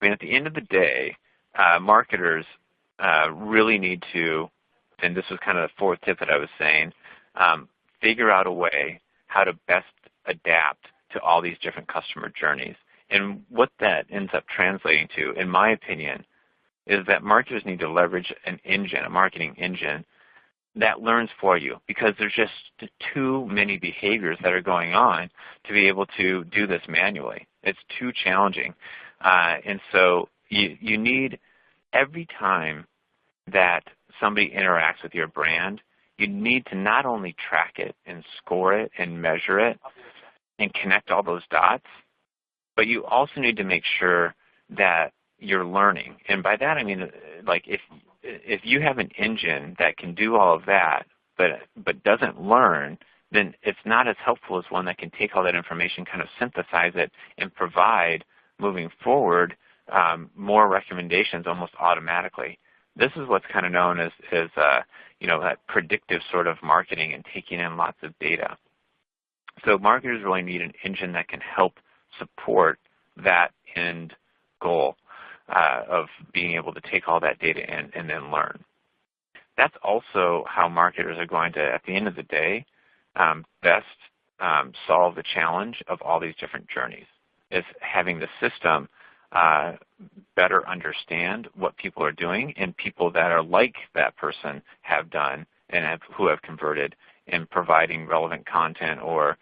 I mean, at the end of the day, marketers really need to, and this was kind of the fourth tip that I was saying, figure out a way how to best adapt to all these different customer journeys. And what that ends up translating to, in my opinion, is that marketers need to leverage an engine, a marketing engine, that learns for you, because there's just too many behaviors that are going on to be able to do this manually. It's too challenging. And so you need, every time that somebody interacts with your brand, you need to not only track it and score it and measure it and connect all those dots, but you also need to make sure that you're learning. And by that I mean, like, if you have an engine that can do all of that but doesn't learn, then it's not as helpful as one that can take all that information, kind of synthesize it, and provide, moving forward, more recommendations almost automatically. This is what's kind of known as that predictive sort of marketing and taking in lots of data. So marketers really need an engine that can help support that end goal of being able to take all that data in and then learn. That's also how marketers are going to, at the end of the day, best solve the challenge of all these different journeys, is having the system better understand what people are doing and people that are like that person have done and who have converted, and providing relevant content or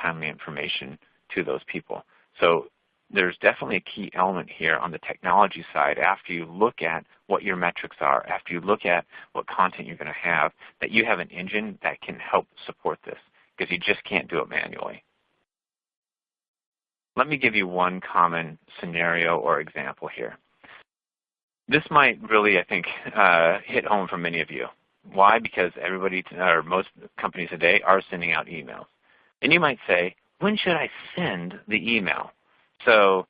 timely information to those people. So there's definitely a key element here on the technology side, after you look at what your metrics are, after you look at what content you're going to have, that you have an engine that can help support this, because you just can't do it manually. Let me give you one common scenario or example here. This might really, I think, hit home for many of you. Why? Because everybody, or most companies today, are sending out emails. And you might say, when should I send the email? So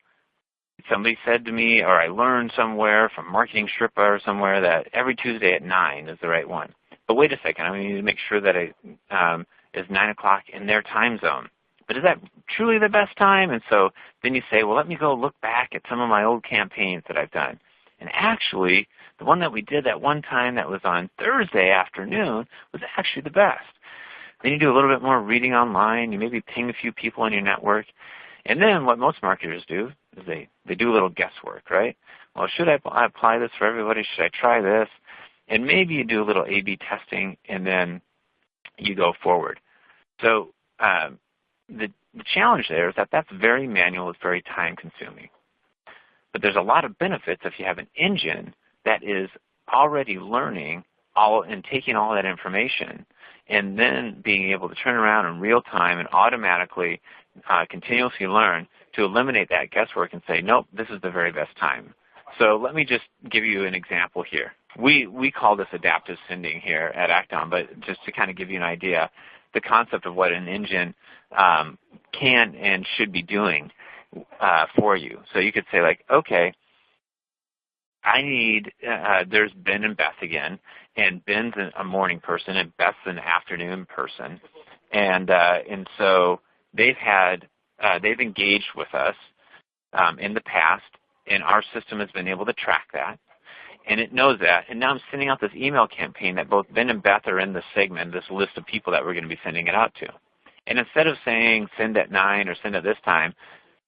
somebody said to me, or I learned somewhere from Marketing Sherpa or somewhere, that every Tuesday at 9 is the right one. But wait a second, I need to make sure that it is 9 o'clock in their time zone. But is that truly the best time? And so then you say, well, let me go look back at some of my old campaigns that I've done. And actually, the one that we did that one time that was on Thursday afternoon was actually the best. Then you do a little bit more reading online. You maybe ping a few people in your network. And then what most marketers do is they do a little guesswork, right? Well, should I apply this for everybody? Should I try this? And maybe you do a little A/B testing, and then you go forward. So the challenge there is that that's very manual. It's very time-consuming. But there's a lot of benefits if you have an engine that is already learning and taking all that information, and then being able to turn around in real time and automatically continuously learn to eliminate that guesswork and say, nope, this is the very best time. So let me just give you an example here. We call this adaptive sending here at Outbound, but just to kind of give you an idea, the concept of what an engine can and should be doing for you. So you could say, like, okay, I need, there's Ben and Beth again, and Ben's a morning person and Beth's an afternoon person. And so they've engaged with us in the past, and our system has been able to track that. And it knows that. And now I'm sending out this email campaign that both Ben and Beth are in the segment, this list of people that we're going to be sending it out to. And instead of saying send at 9 or send at this time,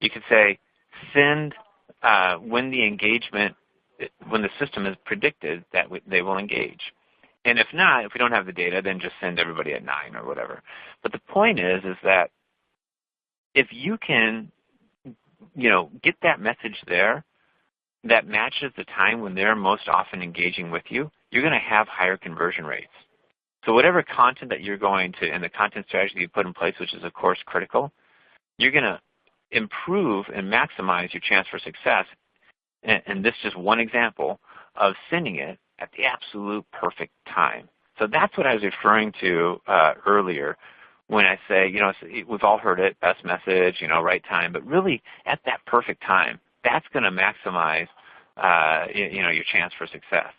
you could say send when the system has predicted that they will engage. And if not, if we don't have the data, then just send everybody at 9 or whatever. But the point is that if you can, get that message there that matches the time when they're most often engaging with you, you're going to have higher conversion rates. So whatever content that you're going to, and the content strategy you put in place, which is of course critical, you're going to improve and maximize your chance for success. And this is just one example of sending it at the absolute perfect time. So that's what I was referring to earlier when I say, we've all heard it, best message, right time, but really at that perfect time, that's going to maximize, your chance for success.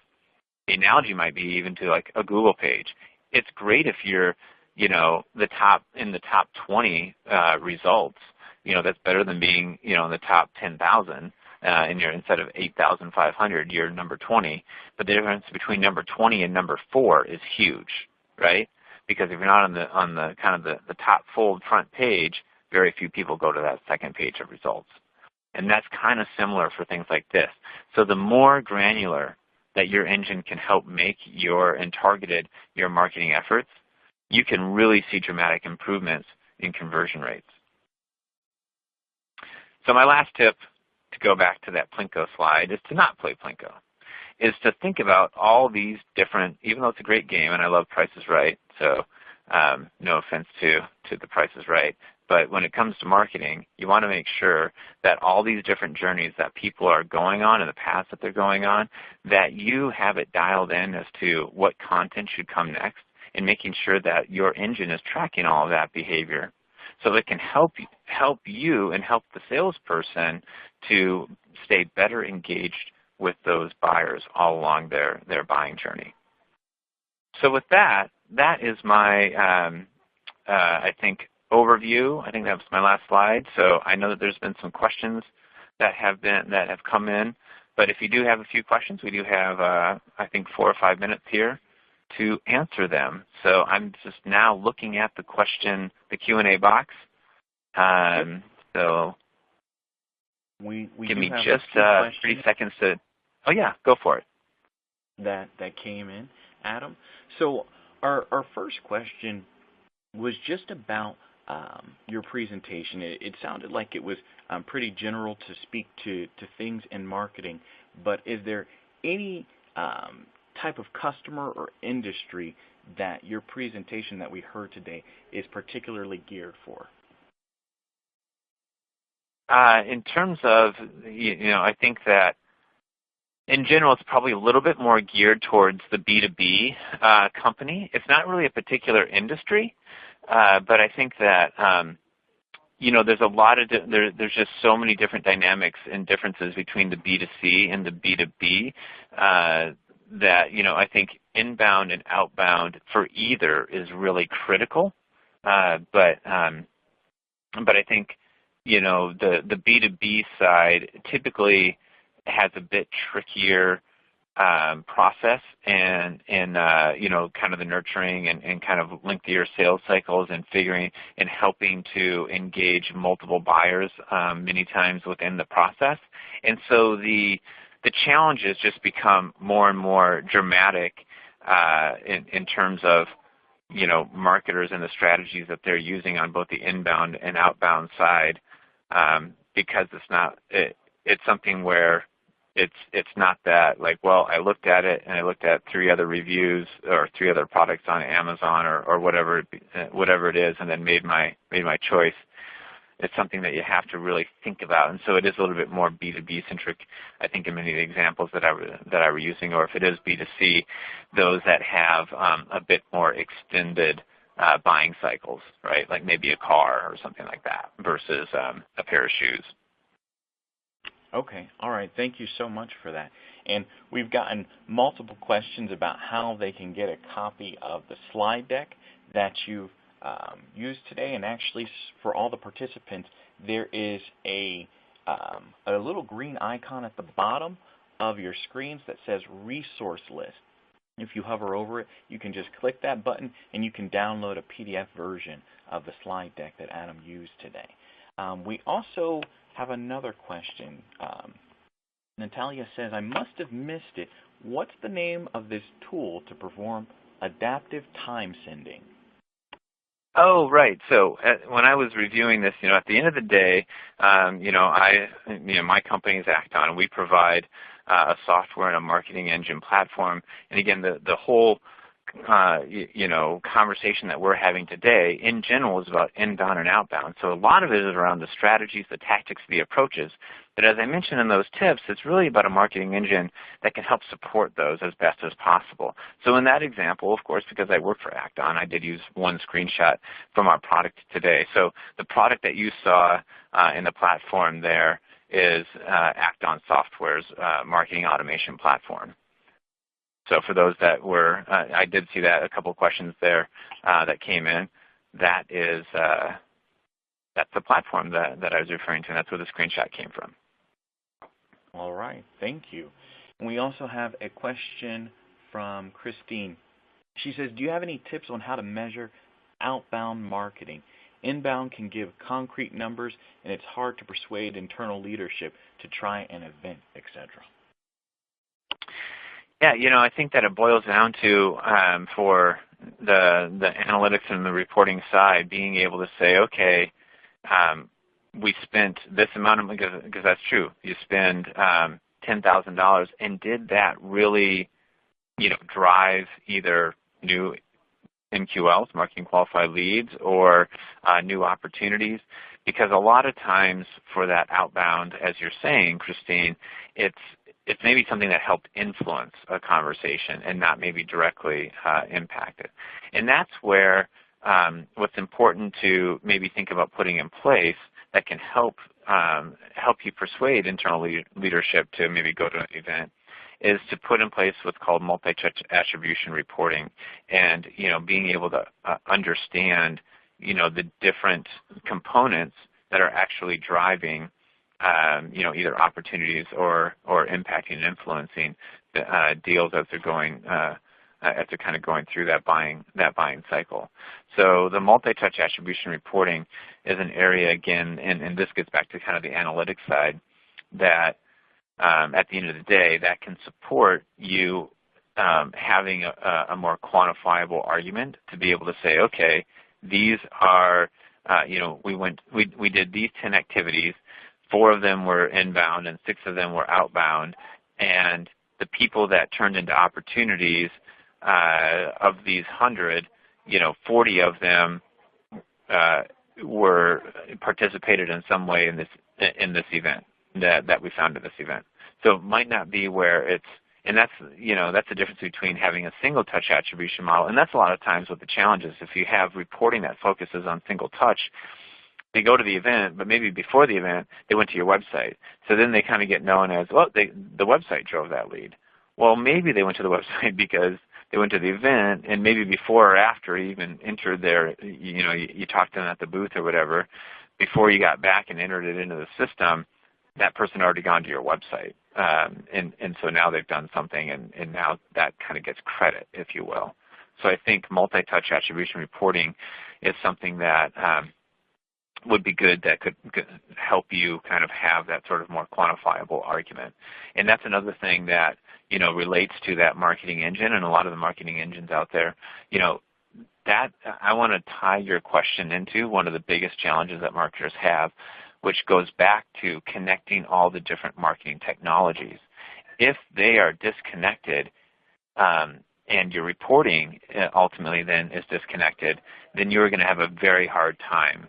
The analogy might be even to like a Google page. It's great if you're, in the top 20 results. That's better than being, in the top 10,000. And you're instead of 8,500, you're number 20. But the difference between number 20 and number 4 is huge, right? Because if you're not on the kind of the top fold front page, very few people go to that second page of results. And that's kind of similar for things like this. So the more granular that your engine can help make and targeted your marketing efforts, you can really see dramatic improvements in conversion rates. So my last tip, to go back to that Plinko slide, is to not play Plinko, is to think about all these different, even though it's a great game, and I love Price is Right, so no offense to the Price is Right, but when it comes to marketing, you want to make sure that all these different journeys that people are going on and the paths that they're going on, that you have it dialed in as to what content should come next, and making sure that your engine is tracking all of that behavior, so it can help you and help the salesperson to stay better engaged with those buyers all along their buying journey. So with that is my, I think, overview. I think that was my last slide. So I know that there's been some questions that have come in. But if you do have a few questions, we do have, I think, 4 or 5 minutes here to answer them. So I'm just now looking at the Q&A box. So we give me just 30 seconds to, oh yeah, go for it. That came in, Adam. So our first question was just about your presentation. It sounded like it was pretty general to speak to things in marketing, but is there any type of customer or industry that your presentation that we heard today is particularly geared for? In terms of, I think that in general it's probably a little bit more geared towards the B2B company. It's not really a particular industry, but I think that, there's a lot of, there's just so many different dynamics and differences between the B2C and the B2B that, I think inbound and outbound for either is really critical. But I think, the B2B side typically has a bit trickier process and kind of the nurturing and kind of lengthier sales cycles and figuring and helping to engage multiple buyers many times within the process. And so the challenges just become more and more dramatic in terms of marketers and the strategies that they're using on both the inbound and outbound side, because it's something where it's not that like, well, I looked at it and I looked at 3 other reviews or 3 other products on Amazon or whatever it is, and then made my choice. It's something that you have to really think about, and so it is a little bit more B2B centric, I think, in many of the examples that I were using. Or if it is B2C, those that have a bit more extended buying cycles, right? Like maybe a car or something like that versus a pair of shoes. Okay, all right. Thank you so much for that. And we've gotten multiple questions about how they can get a copy of the slide deck that you've used today. And actually, for all the participants, there is a little green icon at the bottom of your screens that says Resource List. If you hover over it, you can just click that button and you can download a PDF version of the slide deck that Adam used today. We also have another question. Natalia says, I must have missed it. What's the name of this tool to perform adaptive time sending? Oh, right. So when I was reviewing this, at the end of the day, my company is Acton, and we provide a software and a marketing engine platform. And again, the whole conversation that we're having today in general is about inbound and outbound. So a lot of it is around the strategies, the tactics, the approaches. But as I mentioned in those tips, it's really about a marketing engine that can help support those as best as possible. So in that example, of course, because I work for Act-On, I did use one screenshot from our product today. So the product that you saw in the platform there is Act-On Software's marketing automation platform. So for those that were, I did see that a couple of questions there that came in. That is, that's the platform that I was referring to, and that's where the screenshot came from. All right, thank you. And we also have a question from Christine. She says, do you have any tips on how to measure outbound marketing? Inbound can give concrete numbers, and it's hard to persuade internal leadership to try an event, etc. Yeah, I think that it boils down to, for the analytics and the reporting side, being able to say, okay, we spent this amount of, because that's true, you spend $10,000, and did that really, drive either new MQLs, marketing qualified leads, or new opportunities? Because a lot of times for that outbound, as you're saying, Christine, it's maybe something that helped influence a conversation and not maybe directly impact it. And that's where what's important to maybe think about putting in place that can help you persuade internal leadership to maybe go to an event is to put in place what's called multi-touch attribution reporting, and being able to understand the different components that are actually driving either opportunities or impacting and influencing the deals as they're going as they're kind of going through that buying cycle. So the multi-touch attribution reporting is an area, again, and this gets back to kind of the analytics side, that at the end of the day, that can support you having a more quantifiable argument to be able to say, okay, these are, we did these 10 activities, 4 of them were inbound and 6 of them were outbound, and the people that turned into opportunities of these 100, 40 of them were participated in some way in this event that we found at this event. So it might not be where it's, and that's the difference between having a single touch attribution model, and that's a lot of times what the challenge is. If you have reporting that focuses on single touch, they go to the event, but maybe before the event, they went to your website. So then they kind of get known as, well, the website drove that lead. Well, maybe they went to the website because they went to the event, and maybe before or after you even entered there, you talked to them at the booth or whatever, before you got back and entered it into the system, that person already gone to your website. And so now they've done something, and now that kind of gets credit, if you will. So I think multi-touch attribution reporting is something that would be good, that could help you kind of have that sort of more quantifiable argument. And that's another thing that, relates to that marketing engine, and a lot of the marketing engines out there, that I want to tie your question into one of the biggest challenges that marketers have, which goes back to connecting all the different marketing technologies. If they are disconnected, and your reporting ultimately then is disconnected, then you're going to have a very hard time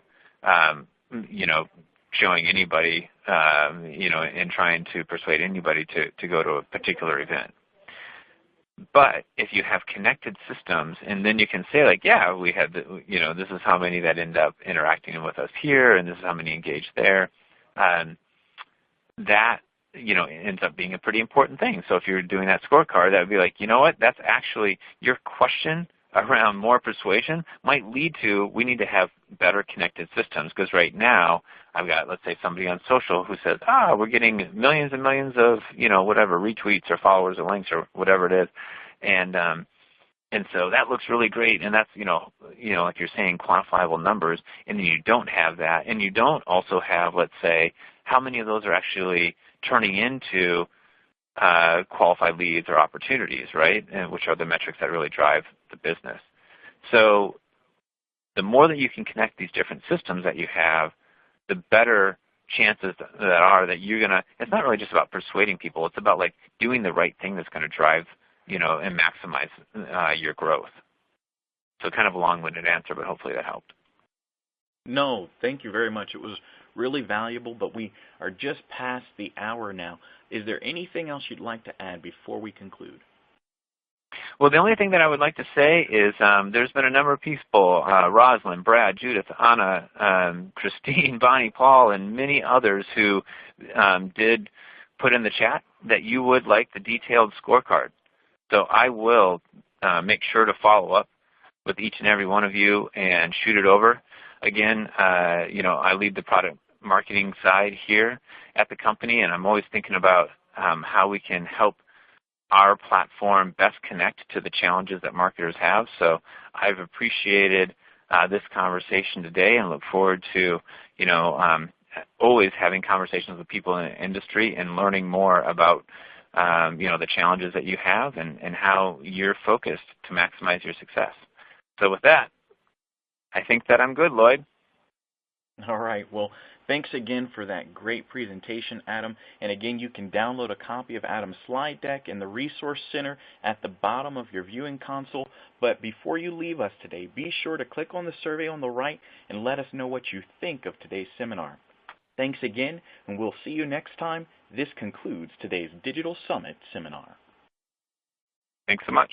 showing anybody, and trying to persuade anybody to go to a particular event. But if you have connected systems, and then you can say, like, yeah, we had, this is how many that end up interacting with us here, and this is how many engage there, that, ends up being a pretty important thing. So if you're doing that scorecard, that would be like, you know what, that's actually your question around more persuasion might lead to, we need to have better connected systems, because right now I've got, let's say, somebody on social who says, we're getting millions and millions of, whatever, retweets or followers or links or whatever it is. And so that looks really great, and that's, like you're saying, quantifiable numbers, and then you don't have that, and you don't also have, let's say, how many of those are actually turning into qualified leads or opportunities, right? And which are the metrics that really drive the business. So the more that you can connect these different systems that you have, the better chances that are that you're going to, it's not really just about persuading people, it's about like doing the right thing that's going to drive and maximize your growth. So kind of a long-winded answer, but hopefully that helped. No, thank you very much. It was really valuable, but we are just past the hour now. Is there anything else you'd like to add before we conclude? Well, the only thing that I would like to say is there's been a number of people, Rosalind, Brad, Judith, Anna, Christine, Bonnie, Paul, and many others who did put in the chat that you would like the detailed scorecard. So I will make sure to follow up with each and every one of you and shoot it over. Again, I lead the product marketing side here at the company, and I'm always thinking about how we can help our platform best connect to the challenges that marketers have. So I've appreciated this conversation today and look forward to, always having conversations with people in the industry and learning more about, the challenges that you have and how you're focused to maximize your success. So with that, I think that I'm good, Lloyd. All right. Well, thanks again for that great presentation, Adam. And again, you can download a copy of Adam's slide deck in the Resource Center at the bottom of your viewing console. But before you leave us today, be sure to click on the survey on the right and let us know what you think of today's seminar. Thanks again, and we'll see you next time. This concludes today's Digital Summit seminar. Thanks so much.